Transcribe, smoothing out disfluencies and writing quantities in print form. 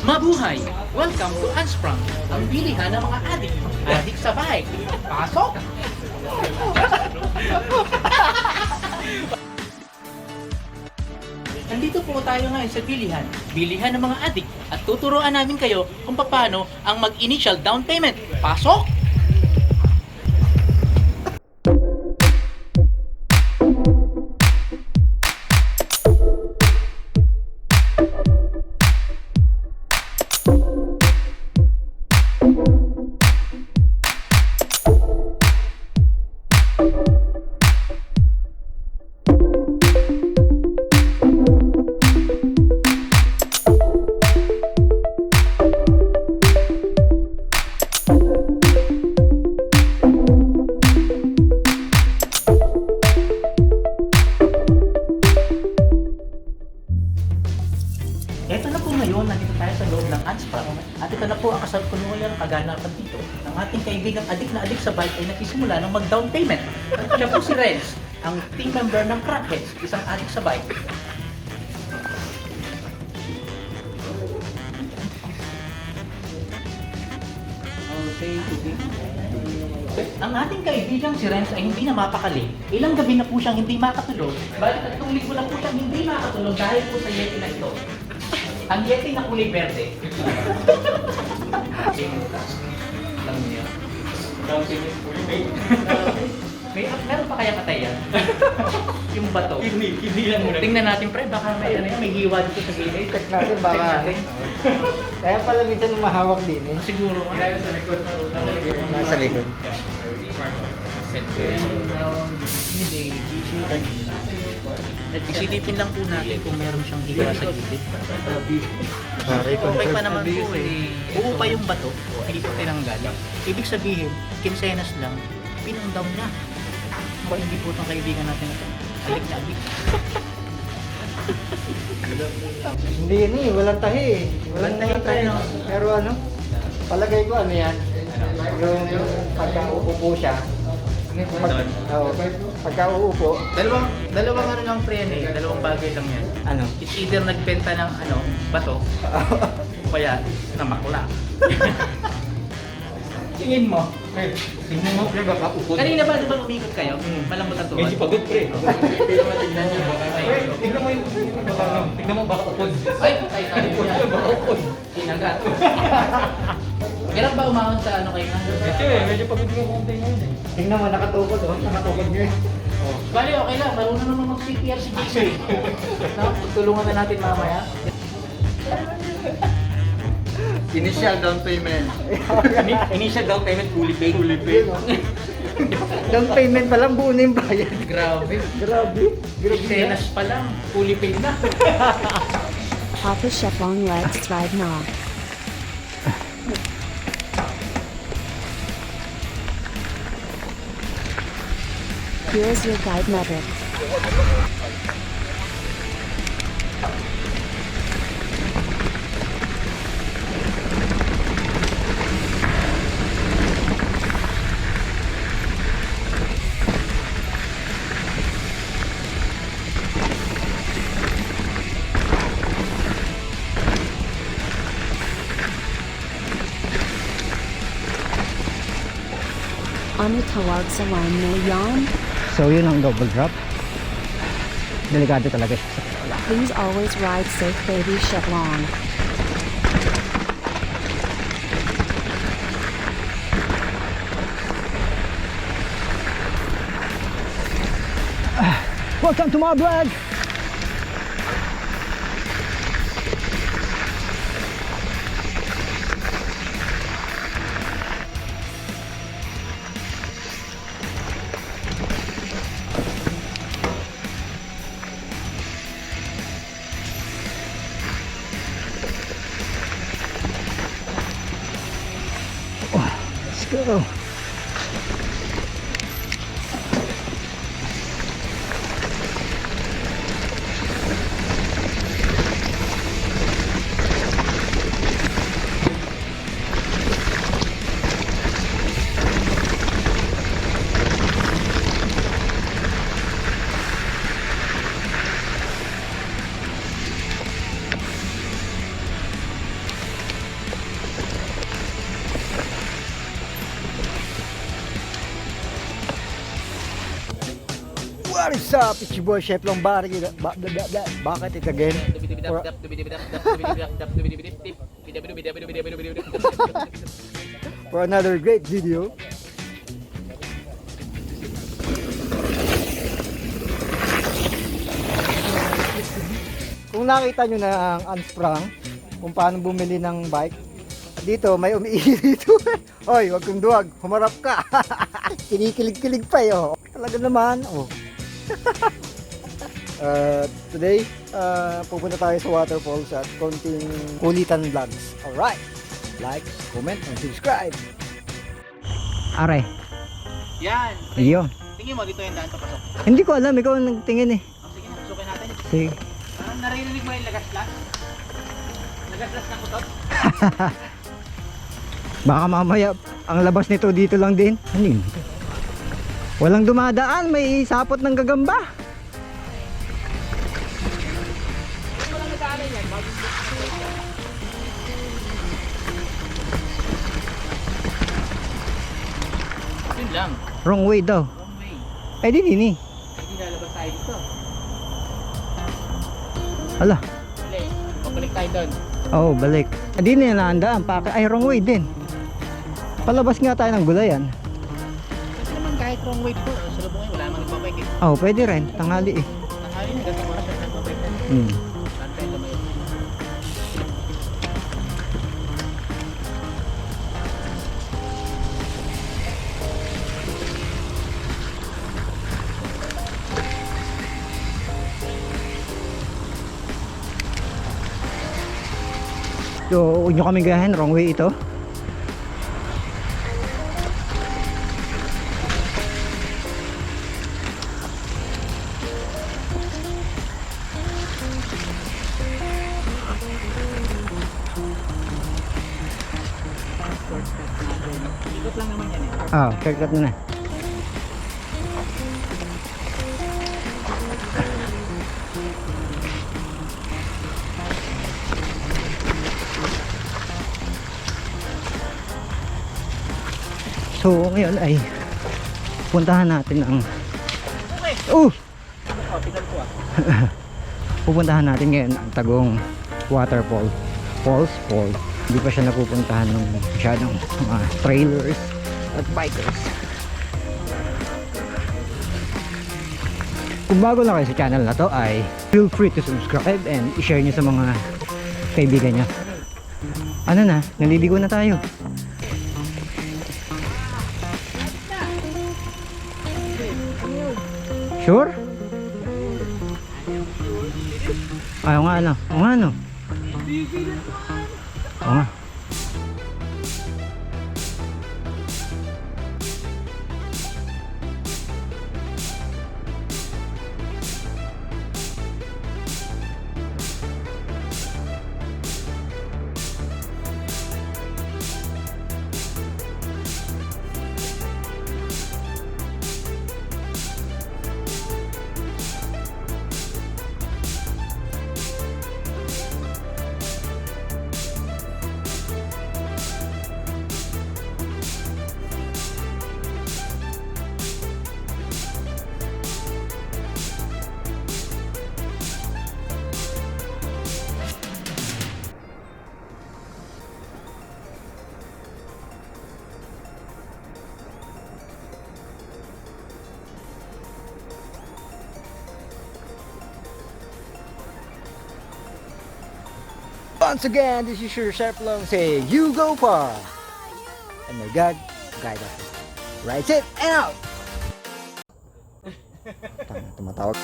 Mabuhay! Welcome to Unsprung, ang bilihan ng mga adik. Adik sa bahay. Pasok! Nandito po tayo ngayon sa bilihan. Bilihan ng mga adik. At tuturuan namin kayo kung paano ang mag-initial down payment. Pasok! Ito na po ngayon, nandito tayo sa loob ng Unsprung at ito na po ang kasalukuyang kaganapan dito. Ang ating kaibigang adik na adik sa bike ay nagsisimula ng mag-down payment. At siya po si Renz, ang team member ng Crackheads, isang adik sa bike. Okay, ang ating kaibigang si Renz ay hindi na mapakali. Ilang gabi na po siyang hindi makatulog. Balik at itong linggo na po siyang hindi makatulog dahil po sa Yeti na ito. Ang Yeti na kulay verde. Alam niyo. Meron pa kaya patay yan? Yung bato. Hindi lang muna. Tingnan natin pre, baka may, may hiwa dito sa gilid. Check natin baka. Kaya pala minsan mahawak din eh. Siguro nga. Sa likod. Nasa likod. Isilipin lang po natin kung meron siyang hiwa sa gilid. Pare, Okay pa naman po eh. Buo pa yung bato, hindi pa tinanggal. Ibig sabihin, kinsenas lang, pinang-down na. Kung hindi po itong kaibigan natin ito. Alik na alik. Hindi yun eh, walang tahi eh. Walang tahi tayo. Pero ano, palagay ko ano yan, yung pagka-uupo siya. Pagka uupo. Dalawang ano lang pre yan eh, dalawang bagay lang yan. Ano? It's either nagbenta ng bato, o kaya namakla. Tingin mo. Tingnan mo, pre, baka upod. Kanina ba, di ba umikot kayo? Malambot ang tuwan. Medyo pagod, pre. Pero matignan niyo baka. Pre, tignan mo yung baka. Tignan mo baka upod. Ay, tayo yan. Baka upod. Kinagat. Kailan ba umahon sa kayo na? Medyo pagod yung konti ngayon eh. Tingnan mo, nakatukod oh. Nakatukod nyo eh. Bali, okay lang. Marunong naman mag-CPR si JC. Tulungan na natin mamaya. Initial down payment. Initial down payment, fully paid. Fully paid. Down payment pa lang, buo na yung bayad. Grabe. Grabe. Senas pa lang. Fully paid na. Papa Chefong, let's ride now. Here is your guide method. Ano tawag sa line na yan? So yun ang double drop. Delikado talaga siya. Please always ride safe, baby Chevlong. Welcome to my vlog! Let's go! What is up? It's your boy Chef Long Barry. Bakit it again? For another great video. Kung nakita nyo na ang unsprung, kung paano bumili ng bike, dito may umiihi dito. Hoy, wag kang duwag, humarap ka. Kinikilig-kilig pa yo. Talaga naman, oh. Today, pupunta tayo sa waterfalls at konting kulitan vlogs. Alright, like, comment, and subscribe. Are, Yan. iyo. Tingin mo, dito yung daan papasok. Hindi ko alam, ikaw ang nagtingin eh. Oh, sige na, pasukin natin. Sige. Parang naririnig mo yung lagaslas? Lagaslas ng kutot? Baka mamaya ang labas nito dito lang din. Ano yun? Walang dumadaan, may sapot ng gagamba. Yun lang. Wrong way daw. Wrong way. Eh di din eh. Hindi lalabas tayo dito. Hala. Uli, pabalik tayo doon. Oo, balik. Eh di na naandaan. Ay, wrong way din. Palabas nga tayo ng gulayan. Kasi naman kahit wrong way dito, sa lubong ngayon, wala namang nagbabike eh. Oo, pwede rin. Tanghali eh. Tanghali na, ganito oras na nagbabike na. Hmm. Saan tayo lumayo? So, huwag nyo kami gayahin. Wrong way ito. Ikot lang naman yan eh. Ah, shortcut na na. So, ngayon ay puntahan natin ang Oh, tingnan ko ah. pupuntahan natin ngayon ang Tagong Waterfall. Falls. Hindi pa siya napupuntahan ng masyadong mga trailers at bikers. Kung bago lang kayo sa channel na to ay feel free to subscribe and i-share nyo sa mga kaibigan nyo. Ano na, naliligo na tayo. Sure? Ay, oo nga ano. Oo nga ano. Oo nga. Once again, this is your Chef Long saying, you go far. And may God guide us. Right, it and out. Tumatawag.